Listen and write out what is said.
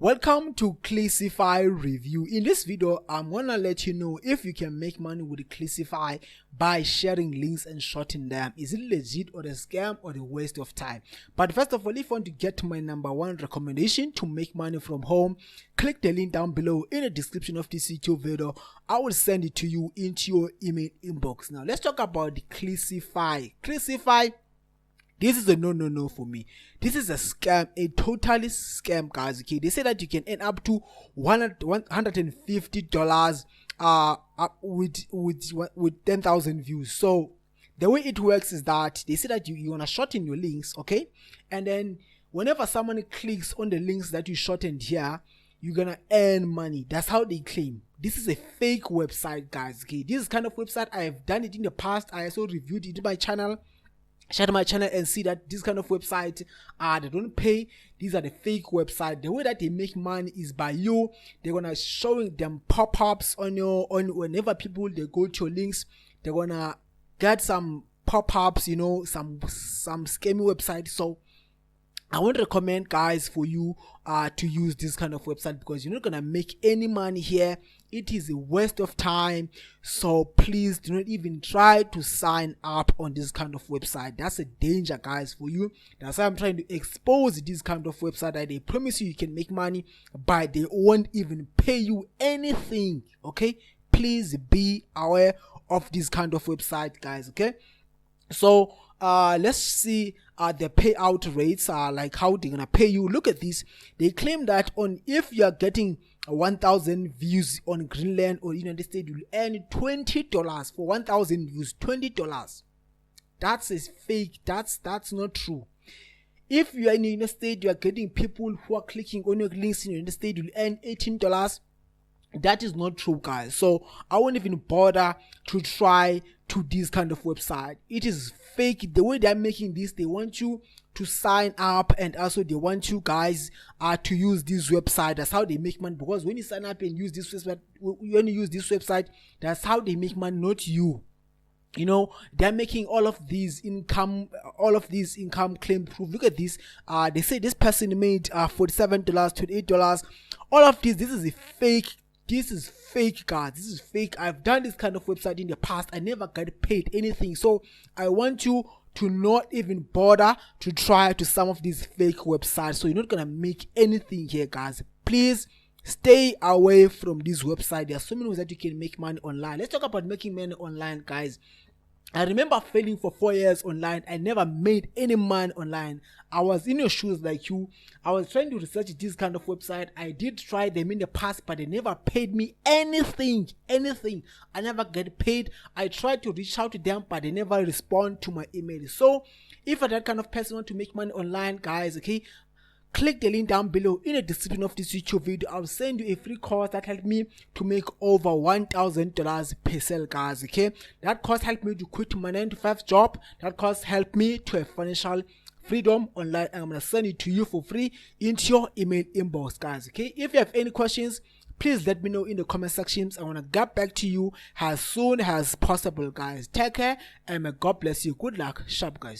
Welcome to Clicksfly review. In this video, I'm gonna let you know if you can make money with Clicksfly by sharing links and shorting them. Is it legit or a scam or a waste of time? But first of all, if you want to get my #1 recommendation to make money from home, click the link down below in the description of this YouTube video. I will send it to you into your email inbox. Now let's talk about the Clicksfly. Clicksfly, this is a no for me. This is a scam, a totally scam, guys. Okay, they say that you can earn up to $150 with 10,000 views. So the way it works is that they say that you wanna shorten your links, okay, and then whenever someone clicks on the links that you shortened here, you're gonna earn money. That's how they claim. This is a fake website, guys. Okay, this kind of website, I have done it in the past. I also reviewed it in my channel. Share my channel and see that this kind of website, they don't pay. These are the fake website. The way that they make money is by you. They're gonna showing them pop-ups on whenever people they go to your links, they're gonna get some pop-ups, some scammy website. So I won't recommend, guys, for you to use this kind of website because you're not gonna make any money here. It is a waste of time. So please do not even try to sign up on this kind of website. That's a danger, guys, for you. That's why I'm trying to expose this kind of website that they promise you can make money, but they won't even pay you anything. Okay, please be aware of this kind of website, guys. Okay, so let's see the payout rates are like how they're gonna pay you. Look at this. They claim that if you are getting 1,000 views on Greenland or United States, you'll earn $20 for 1,000 views. $20. That's a fake. That's not true. If you are in the United States, you are getting people who are clicking on your links in the United States, you'll earn $18. That is not true, guys. So I won't even bother to try to this kind of website. It is fake. The way they're making this, they want you to sign up, and also they want you guys to use this website. That's how they make money, because when you sign up and use this website, that's how they make money, not you. They're making all of these income claim proof. Look at this. They say this person made $47, $28. All of this is a fake. This is fake, guys. This is fake. I've done this kind of website in the past. I never got paid anything. So I want you to not even bother to try to some of these fake websites. So you're not gonna make anything here, guys. Please stay away from this website. There are so many ways that you can make money online. Let's talk about making money online, guys. I remember failing for 4 years online. I never made any money online. I was in your shoes like you. I was trying to research this kind of website. I did try them in the past, but they never paid me anything. I never get paid. I tried to reach out to them, but they never respond to my email. So if you're that kind of person who want to make money online, guys, okay, click the link down below in the description of this YouTube video. I'll send you a free course that helped me to make over $1,000 per sale, guys. Okay, that course helped me to quit my 9-to-5 job. That course helped me to a financial freedom online. I'm gonna send it to you for free into your email inbox, guys. Okay, if you have any questions, please let me know in the comment sections. I want to get back to you as soon as possible, guys. Take care and may God bless you. Good luck. Sharp, guys.